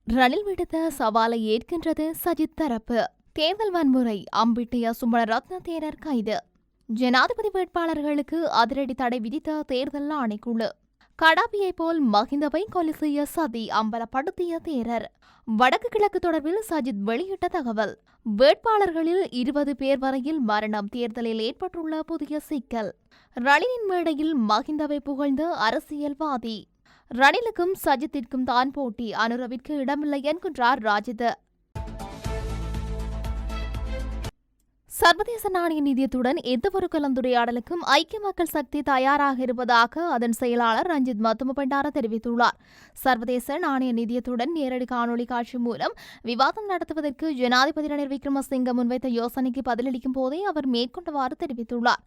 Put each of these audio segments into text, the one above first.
ரணில் விடுத்த சவாலை ஏற்கின்றது சஜித் தரப்பு. தேர்தல் வன்முறை அம்பிட்டிய சுமணரத்ன தேரர் கைது. ஜனாதிபதி வேட்பாளர்களுக்கு அதிரடி தடை விதித்த தேர்தல் ஆணைக்குழு. கடாபியை போல் மஹிந்தவை கொலை செய்ய சதி அம்பலப்படுத்திய தேரர். வடக்கு கிழக்கு தொடர்பில் சஜித் வெளியிட்ட தகவல். வேட்பாளர்களில் 20 பேர் வரையில் மரணம். தேர்தலில் ஏற்பட்டுள்ள புதிய சிக்கல். ரணிலின் மேடையில் மஹிந்தவை புகழ்ந்த அரசியல்வாதி. ரணிலுக்கும் சஜித்திற்கும் தான் போட்டி, அனுரவிற்கு இடமில்லை என்கின்றார் ராஜித. சர்வதேச நாணய நிதியத்துடன் எந்தவொரு கலந்துரையாடலுக்கும் ஐக்கிய மக்கள் சக்தி தயாராக இருப்பதாக அதன் செயலாளர் ரஞ்சித் மத்துமபண்டார தெரிவித்துள்ளார். சர்வதேச நாணய நிதியத்துடன் நேரடி காணொலி காட்சி மூலம் விவாதம் நடத்துவதற்கு ஜனாதிபதி ரணில் விக்ரமசிங்க முன்வைத்த யோசனைக்கு பதிலளிக்கும் போதே அவர் மேற்கொண்டவாறு தெரிவித்துள்ளார்.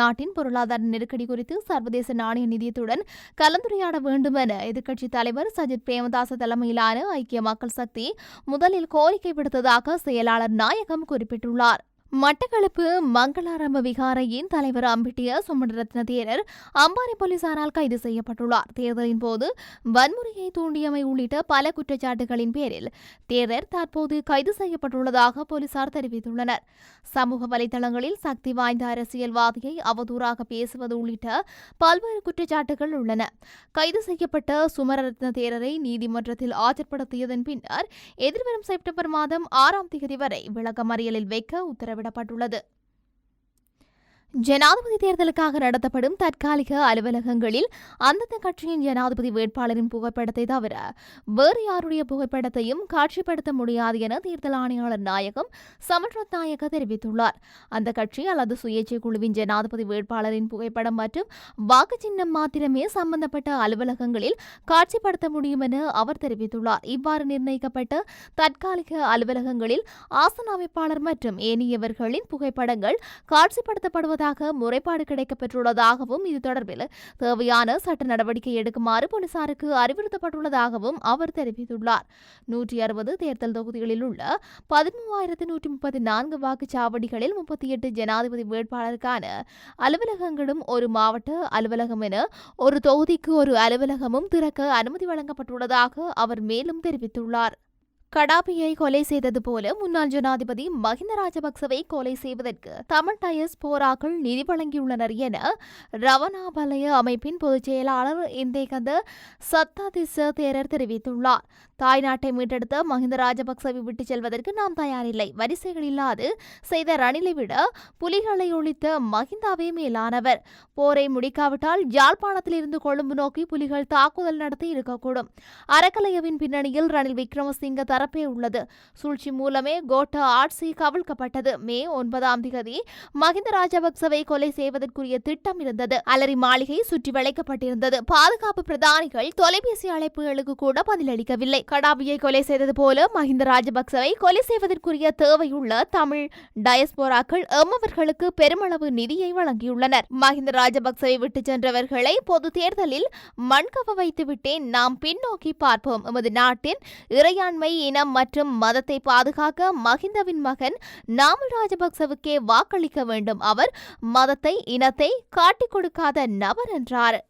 நாட்டின் பொருளாதார நெருக்கடி குறித்து சர்வதேச நாணய நிதியத்துடன் கலந்துரையாட வேண்டும் என எதிர்க்கட்சித் தலைவர் சஜித் பிரேமதாச தலைமையிலான ஐக்கிய மக்கள் சக்தி முதலில் கோரிக்கை விடுத்ததாக செயலாளர் நாயகம் குறிப்பிட்டுள்ளார். மட்டக்களப்பு மங்களாரம்ப விகாரையின் தலைவர் அம்பிட்டிய சுமணரத்ன தேரர் அம்பாறை போலீசாரால் கைது செய்யப்பட்டுள்ளார். தேர்தலின் போது வன்முறையை தூண்டியமை உள்ளிட்ட பல குற்றச்சாட்டுகளின் பேரில் தேரர் தற்போது கைது செய்யப்பட்டுள்ளதாக போலீசார் தெரிவித்துள்ளனர். சமூக வலைதளங்களில் சக்தி வாய்ந்த அரசியல்வாதியை அவதூறாக பேசுவது உள்ளிட்ட பல்வேறு குற்றச்சாட்டுகள் உள்ளன. கைது செய்யப்பட்ட சுமணரத்ன தேரரை நீதிமன்றத்தில் ஆஜர்படுத்தியதன் பின்னர் எதிர்வரும் செப்டம்பர் மாதம் 6ஆம் தேதி வரை விளக்கமறியலில் வைக்க உத்தரவிடப்பட்டுள்ளது. ஜனாதிபதி தேர்தலுக்காக நடத்தப்படும் தற்காலிக அலுவலகங்களில் அந்தந்த கட்சியின் ஜனாதிபதி வேட்பாளரின் புகைப்படத்தை தவிர வேறு யாருடைய புகைப்படத்தையும் காட்சிப்படுத்த முடியாது என தேர்தல் ஆணையாளர் நாயகம் சமல்ரத் நாயக்க தெரிவித்துள்ளார். அந்த கட்சி அல்லது சுயேட்சை குழுவின் ஜனாதிபதி வேட்பாளரின் புகைப்படம் மற்றும் வாக்கு சின்னம் மாத்திரமே சம்பந்தப்பட்ட அலுவலகங்களில் காட்சிப்படுத்த முடியும் என அவர் தெரிவித்துள்ளார். இவ்வாறு நிர்ணயிக்கப்பட்ட தற்காலிக அலுவலகங்களில் ஆசன அமைப்பாளர் மற்றும் ஏனையவர்களின் புகைப்படங்கள் காட்சிப்படுத்தப்படுவதாக முறைப்பாடு கிடைக்கப்பெற்றுள்ளதாகவும் இது தொடர்பில் தேவையான சட்ட நடவடிக்கை எடுக்குமாறு போலீசாருக்கு அறிவுறுத்தப்பட்டுள்ளதாகவும் அவர் தெரிவித்துள்ளார். 160 தேர்தல் தொகுதிகளில் உள்ள 13,134 வாக்குச்சாவடிகளில் 38 ஜனாதிபதி வேட்பாளருக்கான அலுவலகங்களும் ஒரு மாவட்ட அலுவலகம் என ஒரு தொகுதிக்கு ஒரு அலுவலகமும் திறக்க அனுமதி வழங்கப்பட்டுள்ளதாக அவர் மேலும் தெரிவித்துள்ளார். கடாபியை கொலை செய்தது போல முன்னாள் ஜனாதிபதி மஹிந்த ராஜபக்சவை கொலை செய்வதற்கு தமிழ் டயஸ் போராக்கள் நிதி வழங்கியுள்ளனர் என ரவணாபலய அமைப்பின் பொதுச் செயலாளர் இந்தேகந்த சத்தாதிச தேரர் தெரிவித்துள்ளார். தாய்நாட்டை மீட்டெடுத்த மஹிந்த ராஜபக்சவை விட்டுச் செல்வதற்கு நாம் தயாரில்லை. வரிசைகள் இல்லாது செய்த ரணிலை விட புலிகளை ஒழித்த மஹிந்தாவே மேலானவர். போரை முடிக்காவிட்டால் யாழ்ப்பாணத்தில் இருந்து கொழும்பு நோக்கி புலிகள் தாக்குதல் நடத்தி இருக்கக்கூடும். அறக்கலையவின் பின்னணியில் ரணில் விக்ரமசிங்க தரப்பே உள்ளது. சூழ்ச்சி மூலமே கோட்ட ஆட்சி கவிழ்க்கப்பட்டது. மே 9ஆம் தேதி மஹிந்த ராஜபக்சவை கொலை செய்வதற்குரிய திட்டம் இருந்தது. அலரி மாளிகை சுற்றி வளைக்கப்பட்டிருந்தது. பாதுகாப்பு பிரதானிகள் தொலைபேசி அழைப்புகளுக்கு கூட பதிலளிக்கவில்லை. கடாபியை கொலை செய்தது போல மஹிந்த ராஜபக்சவை கொலை செய்வதற்குரிய தேவையுள்ள தமிழ் டயஸ்போராக்கள் எம்மவர்களுக்கு பெருமளவு நிதியை வழங்கியுள்ளனர். மஹிந்த ராஜபக்சவை விட்டு சென்றவர்களை பொது தேர்தலில் மண்கவ வைத்துவிட்டே நாம் பின்னோக்கி பார்ப்போம். எமது நாட்டின் இறையாண்மை, இனம் மற்றும் மதத்தை பாதுகாக்க மஹிந்தவின் மகன் நாமல் ராஜபக்சவுக்கே வாக்களிக்க வேண்டும். அவர் மதத்தை, இனத்தை காட்டிக் கொடுக்காத நபர் என்றார்.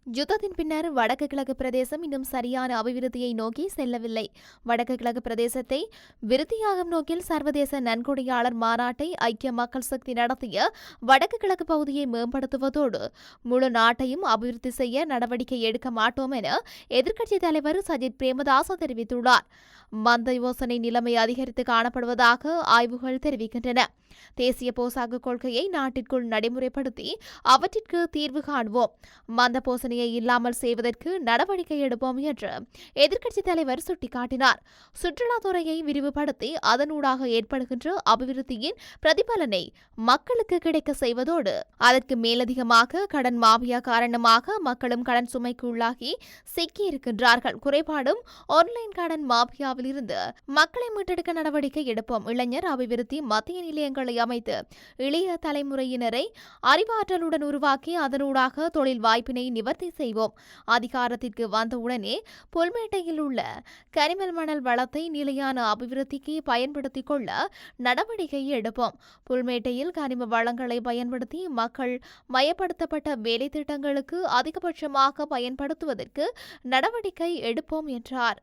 யுத்தத்தின் பின்னர் வடக்கு கிழக்கு பிரதேசம் இன்னும் சரியான அபிவிருத்தியை நோக்கி செல்லவில்லை. வடக்கு கிழக்கு பிரதேசத்தை விருத்தியாகும் நோக்கில் சர்வதேச நன்கொடையாளர் மாநாட்டை ஐக்கிய மக்கள் சக்தி நடத்திய வடக்கு கிழக்கு பகுதியை மேம்படுத்துவதோடு முழு நாட்டையும் அபிவிருத்தி செய்ய நடவடிக்கை எடுக்க மாட்டோம் என எதிர்க்கட்சித் தலைவர் சஜித் பிரேமதாச தெரிவித்துள்ளார். மந்த யோசனை நிலைமை அதிகரித்து காணப்படுவதாக ஆய்வுகள் தெரிவிக்கின்றன. தேசிய போசாக்கு கொள்கையை நாட்டிற்குள் நடைமுறைப்படுத்தி அவற்றிற்கு தீர்வு காண்போம். மந்த போசனையை இல்லாமல் செய்வதற்கு நடவடிக்கை எடுப்போம் என்று எதிர்க்கட்சித் தலைவர் சுட்டிக்காட்டினார். சுற்றுலாத்துறையை விரிவுபடுத்தி அதனூடாக ஏற்படுகின்ற அபிவிருத்தியின் பிரதிபலனை மக்களுக்கு கிடைக்க செய்வதோடு அதற்கு மேலதிகமாக கடன் மாபியா காரணமாக மக்களும் கடன் சுமைக்கு உள்ளாகி சிக்கியிருக்கின்றார்கள். குறைபாடும் ஆன்லைன் கடன் மாபியாவில் இருந்து மக்களை மீட்டெடுக்க நடவடிக்கை எடுப்போம். இளைஞர் அபிவிருத்தி மத்திய நிலையங்களை அமைத்து இளைய தலைமுறையினரை அறிவாற்றலுடன் உருவாக்கி அதனூடாக தொழில் வாய்ப்பினை நிவர்த்தி செய்வோம். அதிகாரத்திற்கு வந்தவுடனே புல்மேட்டையில் உள்ள கனிமல் மணல் வளத்தை நிலையான அபிவிருத்திக்கு பயன்படுத்திக் கொள்ள நடவடிக்கை எடுப்போம். புல்மேட்டையில் கனிம வளங்களை பயன்படுத்தி மக்கள் மயப்படுத்தப்பட்ட வேலை திட்டங்களுக்கு அதிகபட்சமாக பயன்படுத்துவதற்கு நடவடிக்கை எடுப்போம் என்றார்.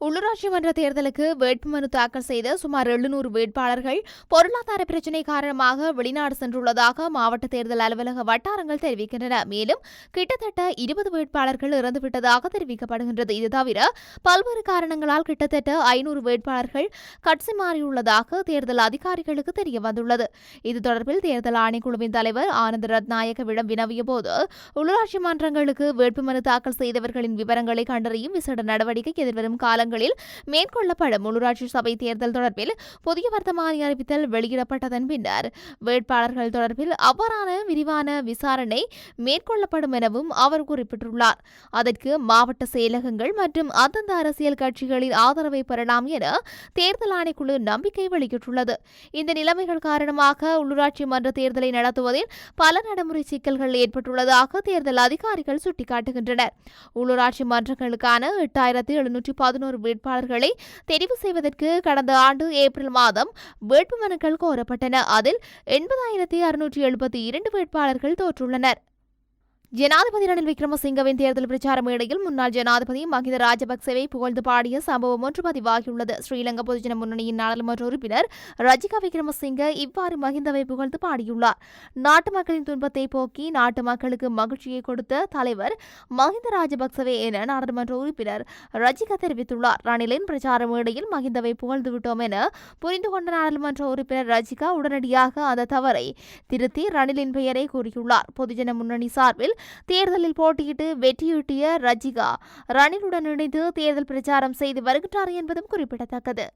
உள்ளூராட்சி மன்ற தேர்தலுக்கு வேட்புமனு தாக்கல் செய்த சுமார் 700 வேட்பாளர்கள் பொருளாதார பிரச்சினை காரணமாக வெளிநாடு சென்றுள்ளதாக மாவட்ட தேர்தல் அலுவலக வட்டாரங்கள் தெரிவிக்கின்றன. மேலும் கிட்டத்தட்ட 20 வேட்பாளர்கள் இறந்துவிட்டதாக தெரிவிக்கப்படுகின்றது. இது தவிர பல்வேறு காரணங்களால் கிட்டத்தட்ட 500 வேட்பாளர்கள் கட்சி மாறியுள்ளதாக தேர்தல் அதிகாரிகளுக்கு தெரியவந்துள்ளது. இது தொடர்பில் தேர்தல் ஆணைக்குழுவின் தலைவர் ஆனந்த் ரத்நாயகவிடம் வினவிய போது உள்ளூராட்சி மன்றங்களுக்கு வேட்புமனு தாக்கல் செய்தவர்களின் விவரங்களை கண்டறியும் விசேட நடவடிக்கை எதிர்வரும் காலங்களில் மேற்கொள்ளப்படும். உள்ளூராட்சி சபை தேர்தல் தொடர்பில் புதிய வர்த்தமானி அறிவித்தல் வெளியிடப்பட்டதன் பின்னர் வேட்பாளர்கள் தொடர்பில் அவ்வாறான விரிவான விசாரணை மேற்கொள்ளப்படும் எனவும் அவர் குறிப்பிட்டுள்ளார். அதற்கு மாவட்ட செயலகங்கள் மற்றும் அந்தந்த அரசியல் கட்சிகளின் ஆதரவை பெறலாம் என தேர்தல் ஆணைக்குழு நம்பிக்கை வெளியிட்டுள்ளது. இந்த நிலைமைகள் காரணமாக உள்ளூராட்சி மன்ற தேர்தலை நடத்துவதில் பல நடைமுறை சிக்கல்கள் ஏற்பட்டுள்ளதாக தேர்தல் அதிகாரிகள் சுட்டிக்காட்டுகின்றனர். உள்ளூராட்சி மன்றங்களுக்கான 8711 வேட்பாளர்களை தெரிவு செய்வதற்கு கடந்த ஆண்டு ஏப்ரல் மாதம் வேட்புமனுக்கள் கோரப்பட்டன. அதில் 80,672 வேட்பாளர்கள் தோற்றுள்ளனர். ஜனாதிபதி ரணில் விக்ரமசிங்கவின் தேர்தல் பிரச்சார மேடையில் முன்னாள் ஜனாதிபதி மஹிந்த ராஜபக்சவை புகழ்ந்து பாடிய சம்பவம் ஒன்று பதிவாகியுள்ளது. ஸ்ரீலங்கா பொதுஜன முன்னணியின் நாடாளுமன்ற உறுப்பினர் ரஜிகா விக்ரமசிங்க இவ்வாறு மஹிந்தவை புகழ்ந்து பாடியுள்ளார். நாட்டு மக்களின் துன்பத்தை போக்கி நாட்டு மக்களுக்கு மகிழ்ச்சியை கொடுத்த தலைவர் மஹிந்த ராஜபக்சவே என நாடாளுமன்ற உறுப்பினர் ரஜிகா தெரிவித்துள்ளார். ரணிலின் பிரச்சார மேடையில் மஹிந்தவை புகழ்ந்து விட்டோம் என புரிந்து கொண்ட நாடாளுமன்ற உறுப்பினர் ரஜிகா உடனடியாக அந்த தவறை திருத்தி ரணிலின் பெயரை கூறியுள்ளார். பொதுஜன முன்னணி சார்பில் தேர்தலில் போட்டியிட்டு வெற்றியீட்டிய ரஜிகா ரணிலுடன் இணைந்து தேர்தல் பிரச்சாரம் செய்து வருகின்றார் என்பதும் குறிப்பிடத்தக்கது.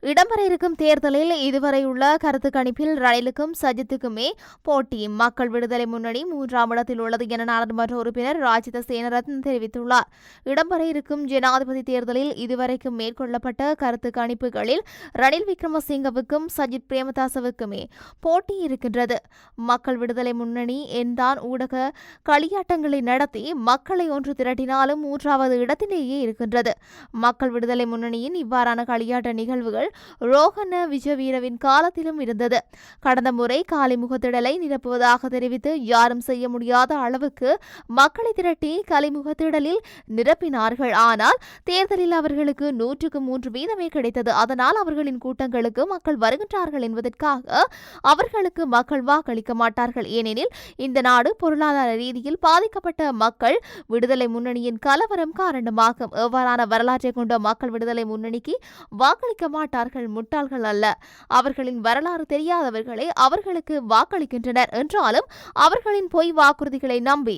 இடம்பெற இருக்கும் தேர்தலில் இதுவரையுள்ள கருத்து கணிப்பில் ரணிலுக்கும் சஜித்துக்குமே போட்டி. மக்கள் விடுதலை முன்னணி 3ஆம் இடத்தில் உள்ளது என நாடாளுமன்ற உறுப்பினர் ராஜித சேனரத்ன தெரிவித்துள்ளார். இடம்பெற இருக்கும் ஜனாதிபதி தேர்தலில் இதுவரைக்கும் மேற்கொள்ளப்பட்ட கருத்து கணிப்புகளில் ரணில் விக்ரமசிங்கவுக்கும் சஜித் பிரேமதாசவுக்குமே போட்டி இருக்கின்றது. மக்கள் விடுதலை முன்னணி என்தான் ஊடக களியாட்டங்களை நடத்தி மக்களை ஒன்று திரட்டினாலும் 3வது இடத்திலேயே இருக்கின்றது. மக்கள் விடுதலை முன்னணியின் இவ்வாறான களியாட்ட நிகழ்வுகள் ரோஹன விஜயவீரவின் காலத்திலும் இருந்தது. கடந்த முறை காலி முகத்திடலை நிரப்புவதாக தெரிவித்து யாரும் செய்ய முடியாத அளவுக்கு மக்களை திரட்டி கலிமுகத்திடலில் நிரப்பினார்கள். ஆனால் தேர்தலில் அவர்களுக்கு 100% கிடைத்தது. அதனால் அவர்களின் கூட்டங்களுக்கு மக்கள் வருகின்றார்கள் என்பதற்காக அவர்களுக்கு மக்கள் வாக்களிக்க மாட்டார்கள். ஏனெனில் இந்த நாடு பொருளாதார ரீதியில் பாதிக்கப்பட்ட மக்கள் விடுதலை முன்னணியின் கலவரம் காரணமாகும். எவ்வாறான வரலாற்றை கொண்ட மக்கள் விடுதலை முன்னணிக்கு வாக்களிக்க மாட்டார்கள். முட்டாள்கள் அல்ல. அவர்களின் வரலாறு தெரியாதவர்களே அவர்களுக்கு வாக்களிக்கின்றனர். என்றாலும் அவர்களின் பொய் வாக்குறுதிகளை நம்பி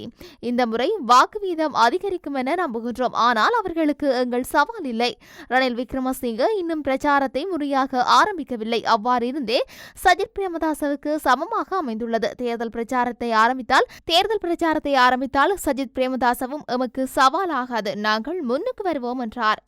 இந்த முறை வாக்கு வீதம் அதிகரிக்கும் என நம்புகின்றோம். ஆனால் அவர்களுக்கு எங்கள் சவால் இல்லை. ரணில் விக்ரமசிங்க இன்னும் பிரச்சாரத்தை முறையாக ஆரம்பிக்கவில்லை. அவ்வாறு இருந்தே சஜித் பிரேமதாசவுக்கு சமமாக அமைந்துள்ளது. தேர்தல் பிரச்சாரத்தை ஆரம்பித்தால் சஜித் பிரேமதாசவும் எமக்கு சவாலாகாது. நாங்கள் முன்னுக்கு வருவோம் என்றார்.